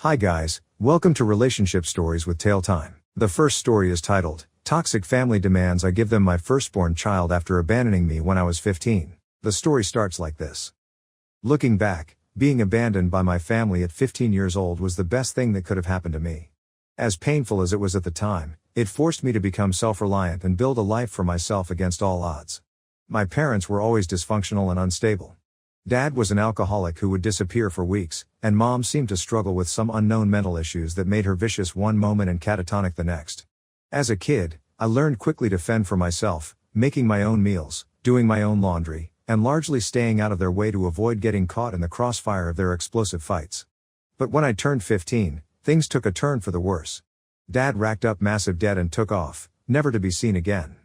Hi guys, welcome to Relationship Stories with TaleTime. The first story is titled, Toxic Family Demands I Give Them My Firstborn Child After Abandoning Me When I Was 15. The story starts like this. Looking back, being abandoned by my family at 15 years old was the best thing that could have happened to me. As painful as it was at the time, it forced me to become self-reliant and build a life for myself against all odds. My parents were always dysfunctional and unstable. Dad was an alcoholic who would disappear for weeks, and Mom seemed to struggle with some unknown mental issues that made her vicious one moment and catatonic the next. As a kid, I learned quickly to fend for myself, making my own meals, doing my own laundry, and largely staying out of their way to avoid getting caught in the crossfire of their explosive fights. But when I turned 15, things took a turn for the worse. Dad racked up massive debt and took off, never to be seen again.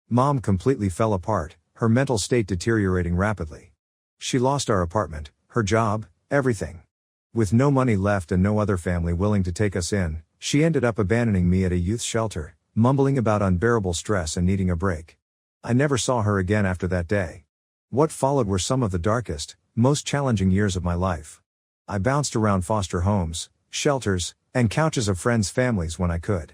Mom completely fell apart, her mental state deteriorating rapidly. She lost our apartment, her job, everything. With no money left and no other family willing to take us in, she ended up abandoning me at a youth shelter, mumbling about unbearable stress and needing a break. I never saw her again after that day. What followed were some of the darkest, most challenging years of my life. I bounced around foster homes, shelters, and couches of friends' families when I could.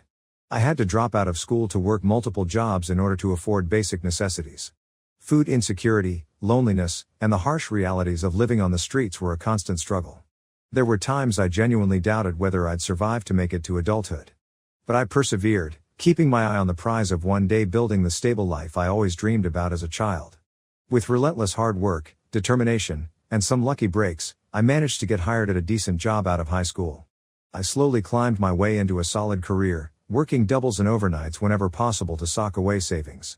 I had to drop out of school to work multiple jobs in order to afford basic necessities. Food insecurity, loneliness, and the harsh realities of living on the streets were a constant struggle. There were times I genuinely doubted whether I'd survive to make it to adulthood. But I persevered, keeping my eye on the prize of one day building the stable life I always dreamed about as a child. With relentless hard work, determination, and some lucky breaks, I managed to get hired at a decent job out of high school. I slowly climbed my way into a solid career, working doubles and overnights whenever possible to sock away savings.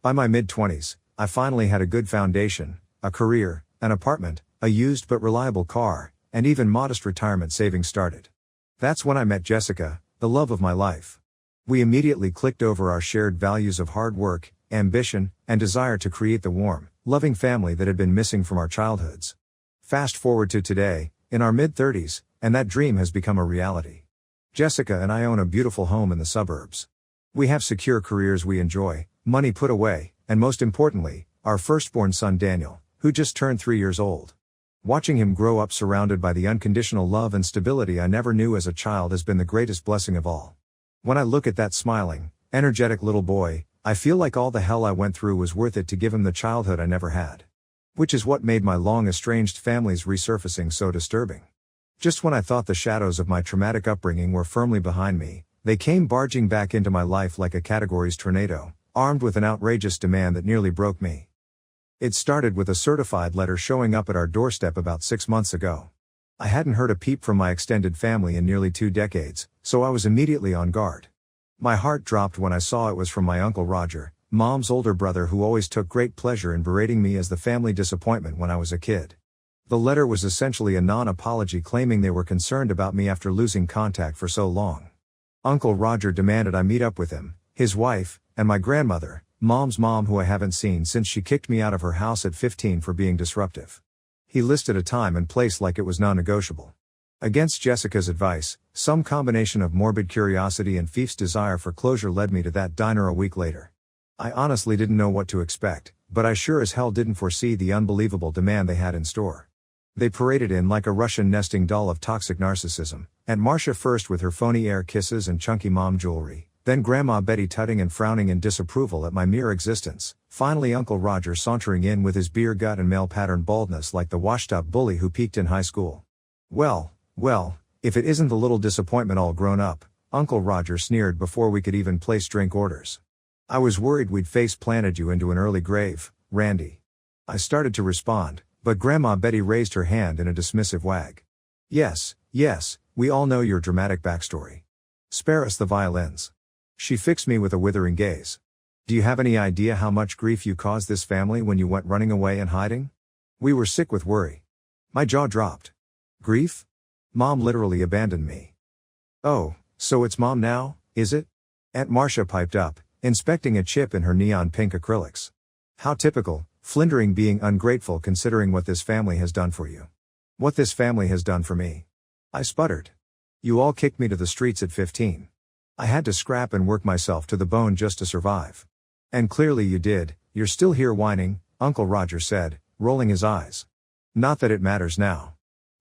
By my mid-20s, I finally had a good foundation, a career, an apartment, a used but reliable car, and even modest retirement savings started. That's when I met Jessica, the love of my life. We immediately clicked over our shared values of hard work, ambition, and desire to create the warm, loving family that had been missing from our childhoods. Fast forward to today, in our mid-30s, and that dream has become a reality. Jessica and I own a beautiful home in the suburbs. We have secure careers we enjoy, money put away, and most importantly, our firstborn son Daniel, who just turned 3 years old. Watching him grow up surrounded by the unconditional love and stability I never knew as a child has been the greatest blessing of all. When I look at that smiling, energetic little boy, I feel like all the hell I went through was worth it to give him the childhood I never had. Which is what made my long estranged family's resurfacing so disturbing. Just when I thought the shadows of my traumatic upbringing were firmly behind me, they came barging back into my life like a categories tornado, armed with an outrageous demand that nearly broke me. It started with a certified letter showing up at our doorstep about 6 months ago. I hadn't heard a peep from my extended family in nearly 2 decades, so I was immediately on guard. My heart dropped when I saw it was from my Uncle Roger, Mom's older brother who always took great pleasure in berating me as the family disappointment when I was a kid. The letter was essentially a non-apology claiming they were concerned about me after losing contact for so long. Uncle Roger demanded I meet up with him, his wife, and my grandmother, Mom's mom who I haven't seen since she kicked me out of her house at 15 for being disruptive. He listed a time and place like it was non-negotiable. Against Jessica's advice, some combination of morbid curiosity and Fief's desire for closure led me to that diner a week later. I honestly didn't know what to expect, but I sure as hell didn't foresee the unbelievable demand they had in store. They paraded in like a Russian nesting doll of toxic narcissism, Aunt Marcia first with her phony air kisses and chunky mom jewelry, then Grandma Betty tutting and frowning in disapproval at my mere existence, finally Uncle Roger sauntering in with his beer gut and male-pattern baldness like the washed-up bully who peaked in high school. Well, if it isn't the little disappointment all grown up, Uncle Roger sneered before we could even place drink orders. I was worried we'd face-planted you into an early grave, Randy. I started to respond, but Grandma Betty raised her hand in a dismissive wag. Yes, we all know your dramatic backstory. Spare us the violins. She fixed me with a withering gaze. Do you have any idea how much grief you caused this family when you went running away and hiding? We were sick with worry. My jaw dropped. Grief? Mom literally abandoned me. Oh, so it's Mom now, is it? Aunt Marcia piped up, inspecting a chip in her neon pink acrylics. How typical, flindering being ungrateful considering what this family has done for you. What this family has done for me. I sputtered. You all kicked me to the streets at 15. I had to scrap and work myself to the bone just to survive. And clearly you did, you're still here whining, Uncle Roger said, rolling his eyes. Not that it matters now.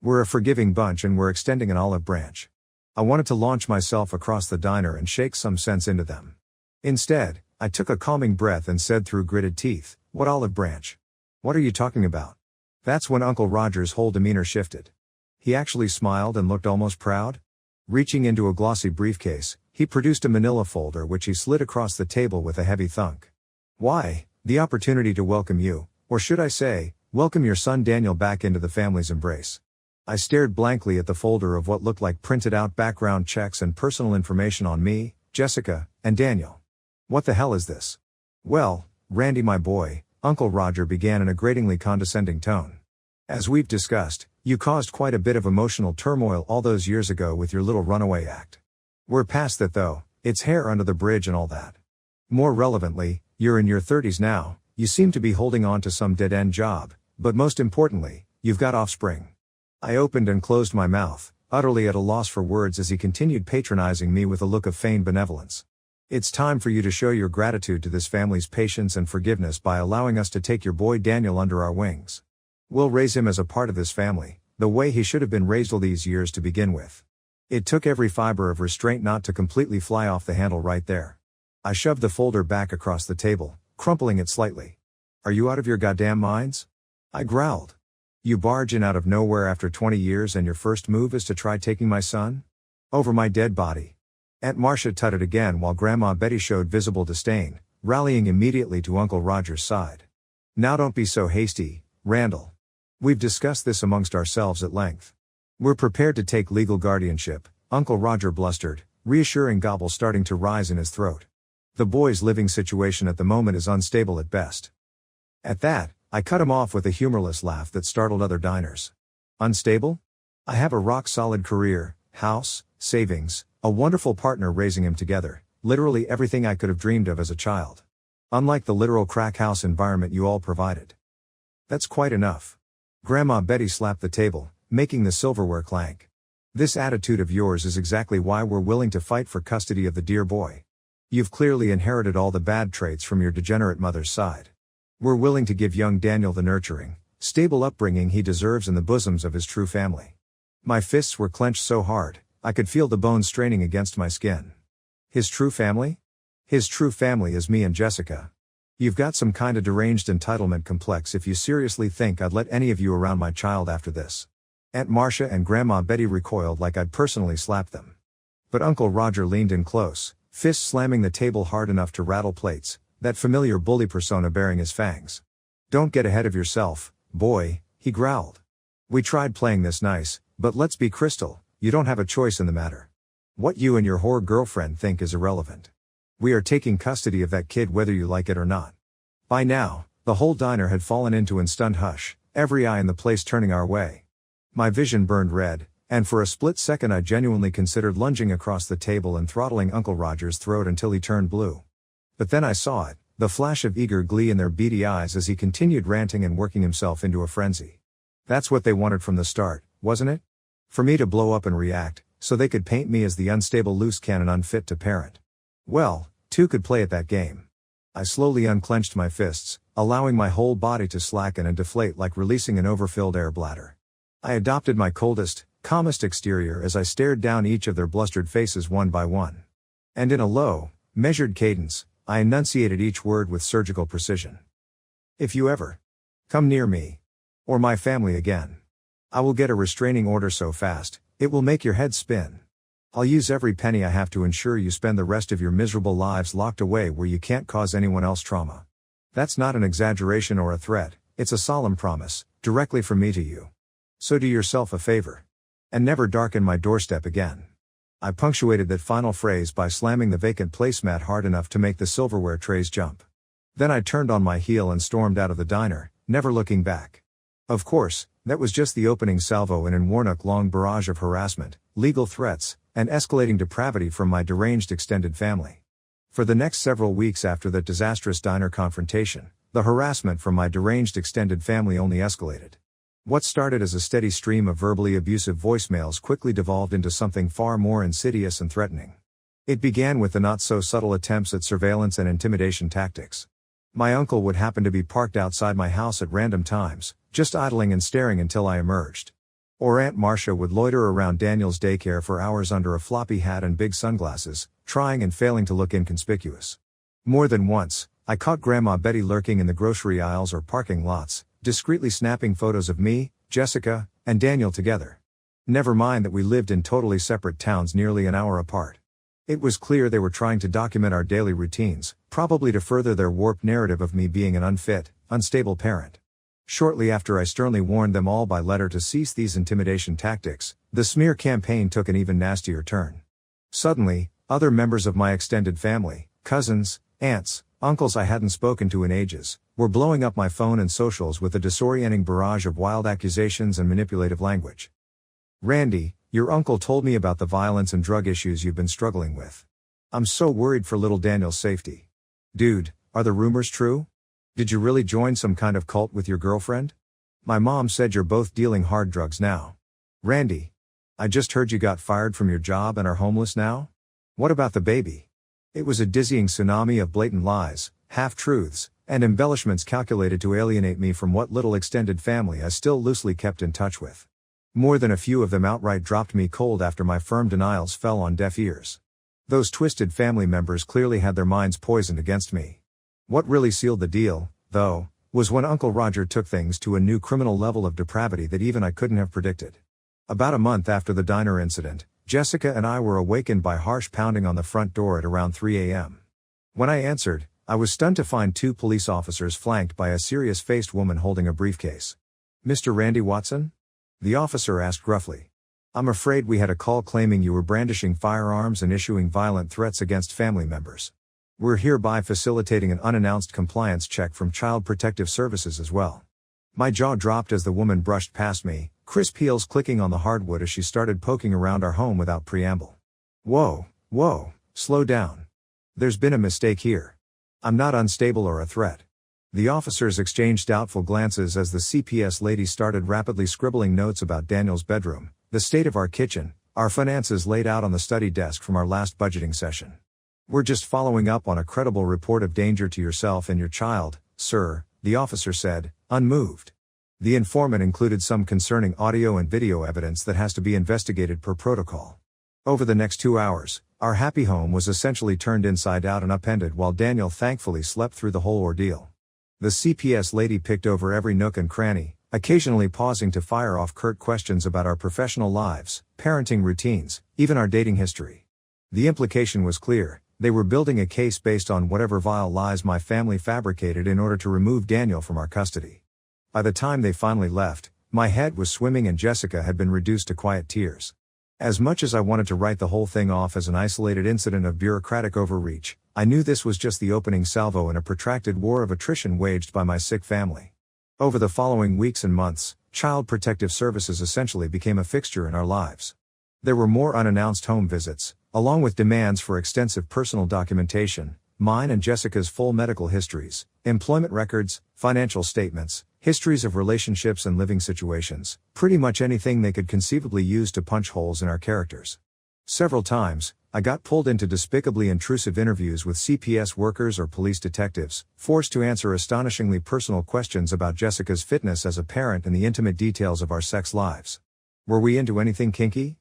We're a forgiving bunch and we're extending an olive branch. I wanted to launch myself across the diner and shake some sense into them. Instead, I took a calming breath and said through gritted teeth, "What olive branch? What are you talking about?" That's when Uncle Roger's whole demeanor shifted. He actually smiled and looked almost proud. Reaching into a glossy briefcase, he produced a manila folder which he slid across the table with a heavy thunk. "Why, the opportunity to welcome you, or should I say, welcome your son Daniel back into the family's embrace." I stared blankly at the folder of what looked like printed out background checks and personal information on me, Jessica, and Daniel. "What the hell is this?" "Well, Randy my boy," Uncle Roger began in a gratingly condescending tone. "As we've discussed, you caused quite a bit of emotional turmoil all those years ago with your little runaway act. We're past that though, it's hair under the bridge and all that. More relevantly, you're in your 30s now, you seem to be holding on to some dead-end job, but most importantly, you've got offspring." I opened and closed my mouth, utterly at a loss for words as he continued patronizing me with a look of feigned benevolence. "It's time for you to show your gratitude to this family's patience and forgiveness by allowing us to take your boy Daniel under our wings. We'll raise him as a part of this family, the way he should have been raised all these years to begin with." It took every fiber of restraint not to completely fly off the handle right there. I shoved the folder back across the table, crumpling it slightly. "Are you out of your goddamn minds?" I growled. "You barge in out of nowhere after 20 years and your first move is to try taking my son? Over my dead body." Aunt Marcia tutted again while Grandma Betty showed visible disdain, rallying immediately to Uncle Roger's side. "Now don't be so hasty, Randall. We've discussed this amongst ourselves at length. We're prepared to take legal guardianship," Uncle Roger blustered, reassuring gobble starting to rise in his throat. "The boy's living situation at the moment is unstable at best." At that, I cut him off with a humorless laugh that startled other diners. "Unstable? I have a rock-solid career, house, savings, a wonderful partner raising him together, literally everything I could have dreamed of as a child. Unlike the literal crack house environment you all provided." "That's quite enough." Grandma Betty slapped the table, making the silverware clank. "This attitude of yours is exactly why we're willing to fight for custody of the dear boy. You've clearly inherited all the bad traits from your degenerate mother's side. We're willing to give young Daniel the nurturing, stable upbringing he deserves in the bosoms of his true family." My fists were clenched so hard, I could feel the bones straining against my skin. "His true family? His true family is me and Jessica. You've got some kinda deranged entitlement complex if you seriously think I'd let any of you around my child after this." Aunt Marcia and Grandma Betty recoiled like I'd personally slapped them. But Uncle Roger leaned in close, fist slamming the table hard enough to rattle plates, that familiar bully persona bearing his fangs. "Don't get ahead of yourself, boy," he growled. "We tried playing this nice, but let's be crystal, you don't have a choice in the matter. What you and your whore girlfriend think is irrelevant. We are taking custody of that kid whether you like it or not." By now, the whole diner had fallen into an stunned hush, every eye in the place turning our way. My vision burned red, and for a split second I genuinely considered lunging across the table and throttling Uncle Roger's throat until he turned blue. But then I saw it, the flash of eager glee in their beady eyes as he continued ranting and working himself into a frenzy. That's what they wanted from the start, wasn't it? For me to blow up and react, so they could paint me as the unstable loose cannon unfit to parent. Well, two could play at that game. I slowly unclenched my fists, allowing my whole body to slacken and deflate like releasing an overfilled air bladder. I adopted my coldest, calmest exterior as I stared down each of their blustered faces one by one. And in a low, measured cadence, I enunciated each word with surgical precision. "If you ever come near me, or my family again, I will get a restraining order so fast, it will make your head spin. I'll use every penny I have to ensure you spend the rest of your miserable lives locked away where you can't cause anyone else trauma." That's not an exaggeration or a threat, it's a solemn promise, directly from me to you. So do yourself a favor. And never darken my doorstep again. I punctuated that final phrase by slamming the vacant placemat hard enough to make the silverware trays jump. Then I turned on my heel and stormed out of the diner, never looking back. Of course, that was just the opening salvo in an Warnock-long barrage of harassment, legal threats, and escalating depravity from my deranged extended family. For the next several weeks after that disastrous diner confrontation, the harassment from my deranged extended family only escalated. What started as a steady stream of verbally abusive voicemails quickly devolved into something far more insidious and threatening. It began with the not-so-subtle attempts at surveillance and intimidation tactics. My uncle would happen to be parked outside my house at random times, just idling and staring until I emerged. Or Aunt Marcia would loiter around Daniel's daycare for hours under a floppy hat and big sunglasses, trying and failing to look inconspicuous. More than once, I caught Grandma Betty lurking in the grocery aisles or parking lots, discreetly snapping photos of me, Jessica, and Daniel together. Never mind that we lived in totally separate towns nearly an hour apart. It was clear they were trying to document our daily routines, probably to further their warped narrative of me being an unfit, unstable parent. Shortly after I sternly warned them all by letter to cease these intimidation tactics, the smear campaign took an even nastier turn. Suddenly, other members of my extended family, cousins, aunts, uncles I hadn't spoken to in ages, were blowing up my phone and socials with a disorienting barrage of wild accusations and manipulative language. "Randy, your uncle told me about the violence and drug issues you've been struggling with. I'm so worried for little Daniel's safety. Dude, are the rumors true? Did you really join some kind of cult with your girlfriend? My mom said you're both dealing hard drugs now. Randy, I just heard you got fired from your job and are homeless now? What about the baby?" It was a dizzying tsunami of blatant lies, half-truths, and embellishments calculated to alienate me from what little extended family I still loosely kept in touch with. More than a few of them outright dropped me cold after my firm denials fell on deaf ears. Those twisted family members clearly had their minds poisoned against me. What really sealed the deal, though, was when Uncle Roger took things to a new criminal level of depravity that even I couldn't have predicted. About a month after the diner incident, Jessica and I were awakened by harsh pounding on the front door at around 3 a.m. When I answered, I was stunned to find two police officers flanked by a serious-faced woman holding a briefcase. "Mr. Randy Watson?" the officer asked gruffly. "I'm afraid we had a call claiming you were brandishing firearms and issuing violent threats against family members. We're hereby facilitating an unannounced compliance check from Child Protective Services as well." My jaw dropped as the woman brushed past me, crisp heels clicking on the hardwood as she started poking around our home without preamble. Whoa, slow down. There's been a mistake here. I'm not unstable or a threat." The officers exchanged doubtful glances as the CPS lady started rapidly scribbling notes about Daniel's bedroom, the state of our kitchen, our finances laid out on the study desk from our last budgeting session. "We're just following up on a credible report of danger to yourself and your child, sir," the officer said, unmoved. The informant included some concerning audio and video evidence that has to be investigated per protocol. Over the next 2 hours, our happy home was essentially turned inside out and upended while Daniel thankfully slept through the whole ordeal. The CPS lady picked over every nook and cranny, occasionally pausing to fire off curt questions about our professional lives, parenting routines, even our dating history. The implication was clear: they were building a case based on whatever vile lies my family fabricated in order to remove Daniel from our custody. By the time they finally left, my head was swimming and Jessica had been reduced to quiet tears. As much as I wanted to write the whole thing off as an isolated incident of bureaucratic overreach, I knew this was just the opening salvo in a protracted war of attrition waged by my sick family. Over the following weeks and months, Child Protective Services essentially became a fixture in our lives. There were more unannounced home visits, along with demands for extensive personal documentation, mine and Jessica's full medical histories, employment records, financial statements, histories of relationships and living situations, pretty much anything they could conceivably use to punch holes in our characters. Several times, I got pulled into despicably intrusive interviews with CPS workers or police detectives, forced to answer astonishingly personal questions about Jessica's fitness as a parent and the intimate details of our sex lives. Were we into anything kinky?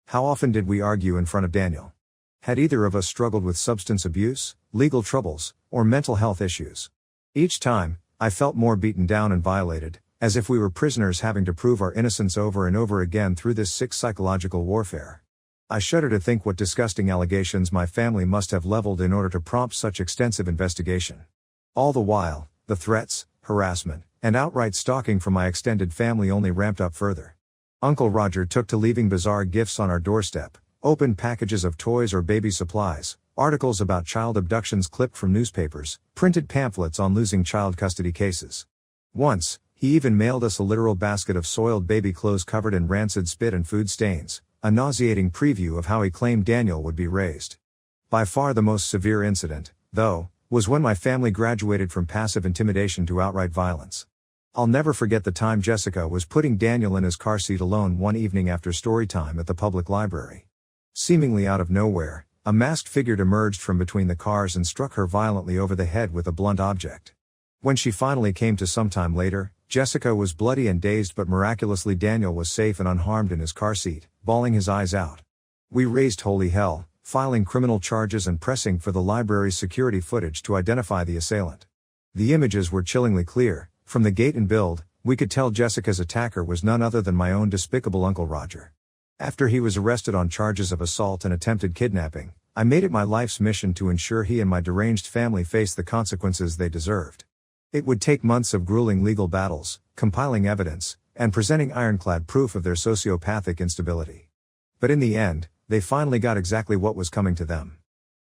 How often did we argue in front of Daniel? Had either of us struggled with substance abuse, legal troubles, or mental health issues? Each time, I felt more beaten down and violated, as if we were prisoners having to prove our innocence over and over again through this sick psychological warfare. I shudder to think what disgusting allegations my family must have leveled in order to prompt such extensive investigation. All the while, the threats, harassment, and outright stalking from my extended family only ramped up further. Uncle Roger took to leaving bizarre gifts on our doorstep, open packages of toys or baby supplies, articles about child abductions clipped from newspapers, printed pamphlets on losing child custody cases. Once, he even mailed us a literal basket of soiled baby clothes covered in rancid spit and food stains, a nauseating preview of how he claimed Daniel would be raised. By far the most severe incident, though, was when my family graduated from passive intimidation to outright violence. I'll never forget the time Jessica was putting Daniel in his car seat alone one evening after story time at the public library. Seemingly out of nowhere, a masked figure emerged from between the cars and struck her violently over the head with a blunt object. When she finally came to sometime later, Jessica was bloody and dazed, but miraculously Daniel was safe and unharmed in his car seat, bawling his eyes out. We raised holy hell, filing criminal charges and pressing for the library's security footage to identify the assailant. The images were chillingly clear. From the gait and build, we could tell Jessica's attacker was none other than my own despicable Uncle Roger. After he was arrested on charges of assault and attempted kidnapping, I made it my life's mission to ensure he and my deranged family faced the consequences they deserved. It would take months of grueling legal battles, compiling evidence, and presenting ironclad proof of their sociopathic instability. But in the end, they finally got exactly what was coming to them.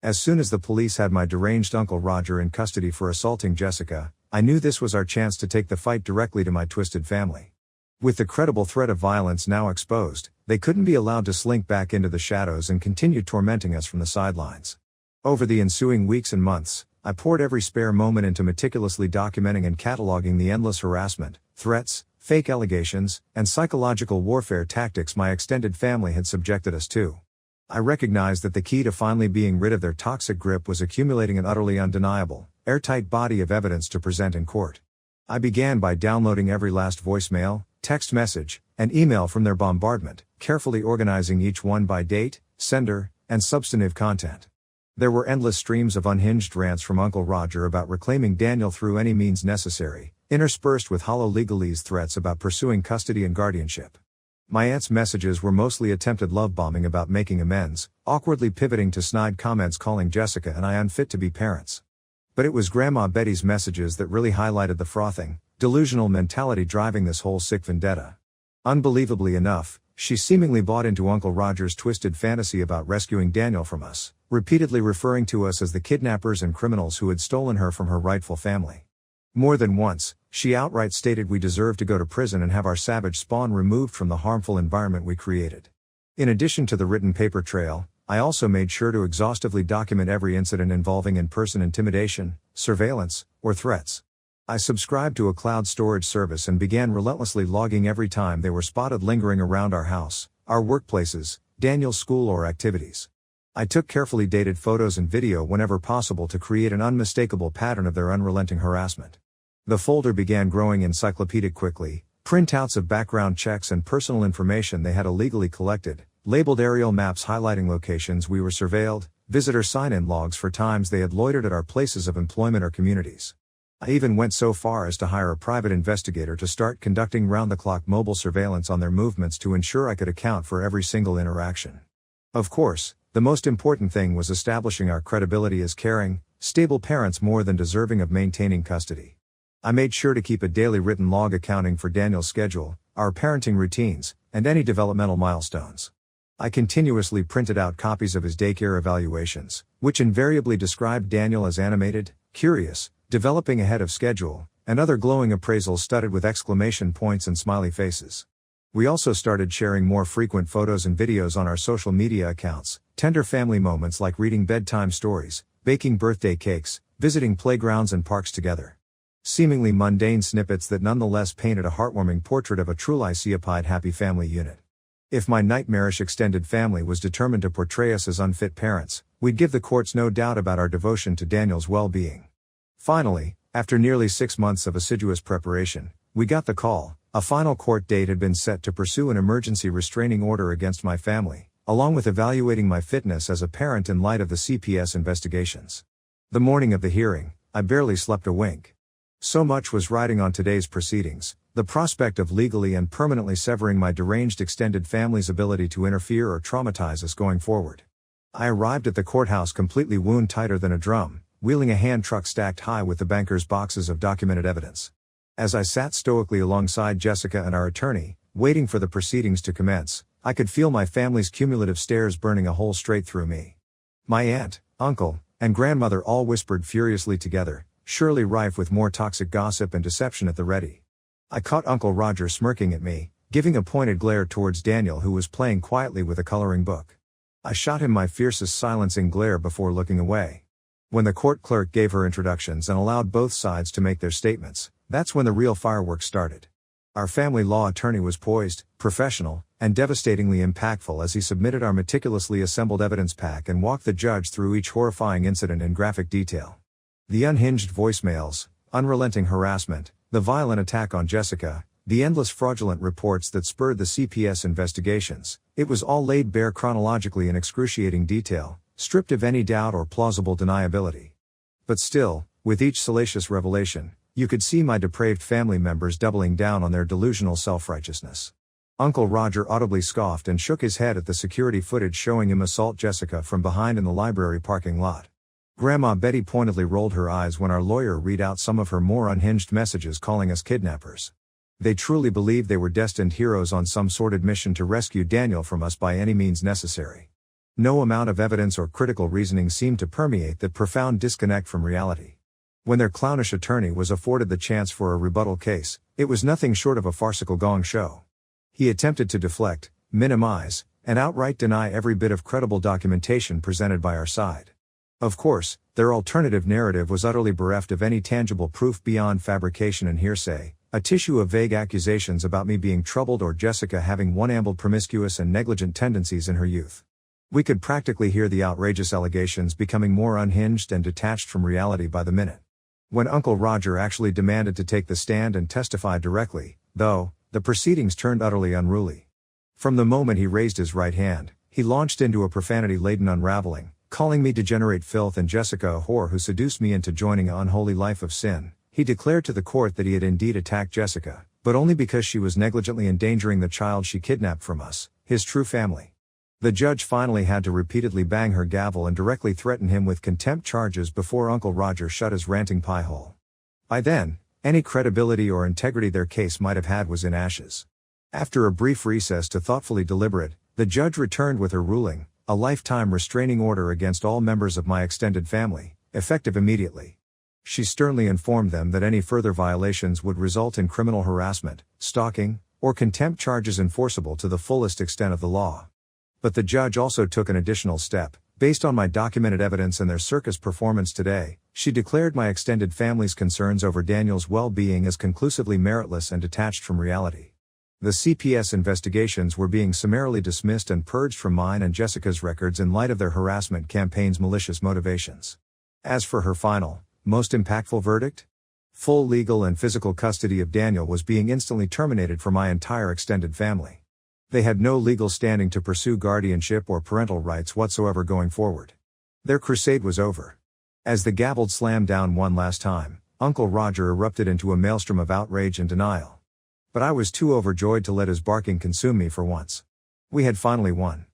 As soon as the police had my deranged Uncle Roger in custody for assaulting Jessica, I knew this was our chance to take the fight directly to my twisted family. With the credible threat of violence now exposed, they couldn't be allowed to slink back into the shadows and continue tormenting us from the sidelines. Over the ensuing weeks and months, I poured every spare moment into meticulously documenting and cataloging the endless harassment, threats, fake allegations, and psychological warfare tactics my extended family had subjected us to. I recognized that the key to finally being rid of their toxic grip was accumulating an utterly undeniable, airtight body of evidence to present in court. I began by downloading every last voicemail, text message, and email from their bombardment, carefully organizing each one by date, sender, and substantive content. There were endless streams of unhinged rants from Uncle Roger about reclaiming Daniel through any means necessary, interspersed with hollow legalese threats about pursuing custody and guardianship. My aunt's messages were mostly attempted love bombing about making amends, awkwardly pivoting to snide comments calling Jessica and I unfit to be parents. But it was Grandma Betty's messages that really highlighted the frothing, delusional mentality driving this whole sick vendetta. Unbelievably enough, she seemingly bought into Uncle Roger's twisted fantasy about rescuing Daniel from us, repeatedly referring to us as the kidnappers and criminals who had stolen her from her rightful family. More than once, she outright stated we deserved to go to prison and have our savage spawn removed from the harmful environment we created. In addition to the written paper trail, I also made sure to exhaustively document every incident involving in-person intimidation, surveillance, or threats. I subscribed to a cloud storage service and began relentlessly logging every time they were spotted lingering around our house, our workplaces, Daniel's school or activities. I took carefully dated photos and video whenever possible to create an unmistakable pattern of their unrelenting harassment. The folder began growing encyclopedic quickly, printouts of background checks and personal information they had illegally collected, labeled aerial maps highlighting locations we were surveilled, visitor sign-in logs for times they had loitered at our places of employment or communities. I even went so far as to hire a private investigator to start conducting round-the-clock mobile surveillance on their movements to ensure I could account for every single interaction. Of course, the most important thing was establishing our credibility as caring, stable parents more than deserving of maintaining custody. I made sure to keep a daily written log accounting for Daniel's schedule, our parenting routines, and any developmental milestones. I continuously printed out copies of his daycare evaluations, which invariably described Daniel as animated, curious, developing ahead of schedule, and other glowing appraisals studded with exclamation points and smiley faces. We also started sharing more frequent photos and videos on our social media accounts, tender family moments like reading bedtime stories, baking birthday cakes, visiting playgrounds and parks together. Seemingly mundane snippets that nonetheless painted a heartwarming portrait of a truly ceopied happy family unit. If my nightmarish extended family was determined to portray us as unfit parents, we'd give the courts no doubt about our devotion to Daniel's well-being. Finally, after nearly 6 months of assiduous preparation, we got the call. A final court date had been set to pursue an emergency restraining order against my family, along with evaluating my fitness as a parent in light of the CPS investigations. The morning of the hearing, I barely slept a wink. So much was riding on today's proceedings, the prospect of legally and permanently severing my deranged extended family's ability to interfere or traumatize us going forward. I arrived at the courthouse completely wound tighter than a drum, wheeling a hand truck stacked high with the banker's boxes of documented evidence. As I sat stoically alongside Jessica and our attorney, waiting for the proceedings to commence, I could feel my family's cumulative stares burning a hole straight through me. My aunt, uncle, and grandmother all whispered furiously together, surely rife with more toxic gossip and deception at the ready. I caught Uncle Roger smirking at me, giving a pointed glare towards Daniel who was playing quietly with a coloring book. I shot him my fiercest silencing glare before looking away. When the court clerk gave her introductions and allowed both sides to make their statements, that's when the real fireworks started. Our family law attorney was poised, professional, and devastatingly impactful as he submitted our meticulously assembled evidence pack and walked the judge through each horrifying incident in graphic detail. The unhinged voicemails, unrelenting harassment, the violent attack on Jessica, the endless fraudulent reports that spurred the CPS investigations, it was all laid bare chronologically in excruciating detail, stripped of any doubt or plausible deniability. But still, with each salacious revelation, you could see my depraved family members doubling down on their delusional self-righteousness. Uncle Roger audibly scoffed and shook his head at the security footage showing him assault Jessica from behind in the library parking lot. Grandma Betty pointedly rolled her eyes when our lawyer read out some of her more unhinged messages calling us kidnappers. They truly believed they were destined heroes on some sordid mission to rescue Daniel from us by any means necessary. No amount of evidence or critical reasoning seemed to permeate that profound disconnect from reality. When their clownish attorney was afforded the chance for a rebuttal case, it was nothing short of a farcical gong show. He attempted to deflect, minimize, and outright deny every bit of credible documentation presented by our side. Of course, their alternative narrative was utterly bereft of any tangible proof beyond fabrication and hearsay, a tissue of vague accusations about me being troubled or Jessica having one-ambled promiscuous and negligent tendencies in her youth. We could practically hear the outrageous allegations becoming more unhinged and detached from reality by the minute. When Uncle Roger actually demanded to take the stand and testify directly, though, the proceedings turned utterly unruly. From the moment he raised his right hand, he launched into a profanity-laden unraveling, calling me degenerate filth and Jessica a whore who seduced me into joining an unholy life of sin. He declared to the court that he had indeed attacked Jessica, but only because she was negligently endangering the child she kidnapped from us, his true family. The judge finally had to repeatedly bang her gavel and directly threaten him with contempt charges before Uncle Roger shut his ranting pie-hole. By then, any credibility or integrity their case might have had was in ashes. After a brief recess to thoughtfully deliberate, the judge returned with her ruling, a lifetime restraining order against all members of my extended family, effective immediately. She sternly informed them that any further violations would result in criminal harassment, stalking, or contempt charges enforceable to the fullest extent of the law. But the judge also took an additional step. Based on my documented evidence and their circus performance today, she declared my extended family's concerns over Daniel's well-being as conclusively meritless and detached from reality. The CPS investigations were being summarily dismissed and purged from mine and Jessica's records in light of their harassment campaign's malicious motivations. As for her final, most impactful verdict? Full legal and physical custody of Daniel was being instantly terminated for my entire extended family. They had no legal standing to pursue guardianship or parental rights whatsoever going forward. Their crusade was over. As the gavel slammed down one last time, Uncle Roger erupted into a maelstrom of outrage and denial. But I was too overjoyed to let his barking consume me for once. We had finally won.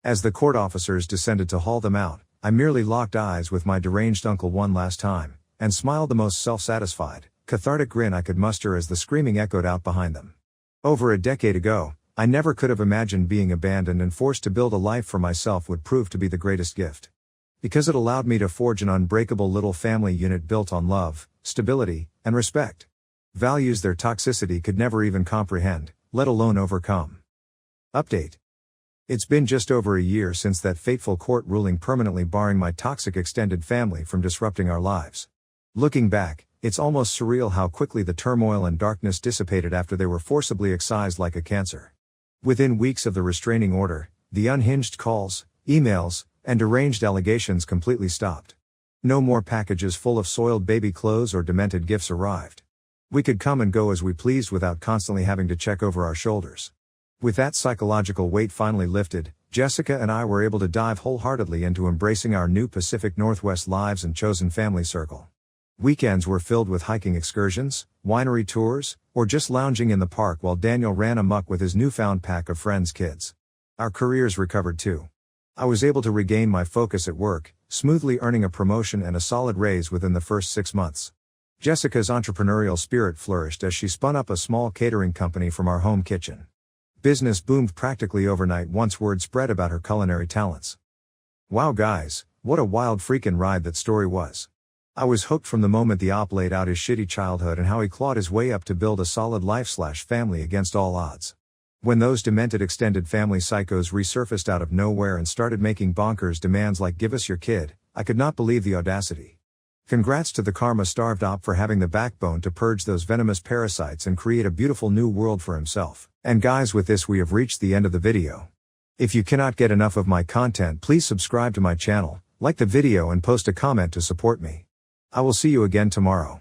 As the court officers descended to haul them out, I merely locked eyes with my deranged uncle one last time, and smiled the most self-satisfied, cathartic grin I could muster as the screaming echoed out behind them. Over a decade ago, I never could have imagined being abandoned and forced to build a life for myself would prove to be the greatest gift. Because it allowed me to forge an unbreakable little family unit built on love, stability, and respect. Values their toxicity could never even comprehend, let alone overcome. Update. It's been just over a year since that fateful court ruling permanently barring my toxic extended family from disrupting our lives. Looking back, it's almost surreal how quickly the turmoil and darkness dissipated after they were forcibly excised like a cancer. Within weeks of the restraining order, the unhinged calls, emails, and deranged allegations completely stopped. No more packages full of soiled baby clothes or demented gifts arrived. We could come and go as we pleased without constantly having to check over our shoulders. With that psychological weight finally lifted, Jessica and I were able to dive wholeheartedly into embracing our new Pacific Northwest lives and chosen family circle. Weekends were filled with hiking excursions, winery tours, or just lounging in the park while Daniel ran amok with his newfound pack of friends' kids. Our careers recovered too. I was able to regain my focus at work, smoothly earning a promotion and a solid raise within the first 6 months. Jessica's entrepreneurial spirit flourished as she spun up a small catering company from our home kitchen. Business boomed practically overnight once word spread about her culinary talents. Wow guys, what a wild freaking ride that story was. I was hooked from the moment the op laid out his shitty childhood and how he clawed his way up to build a solid life/family against all odds. When those demented extended family psychos resurfaced out of nowhere and started making bonkers demands like give us your kid, I could not believe the audacity. Congrats to the karma-starved op for having the backbone to purge those venomous parasites and create a beautiful new world for himself. And guys, with this we have reached the end of the video. If you cannot get enough of my content, please subscribe to my channel, like the video and post a comment to support me. I will see you again tomorrow.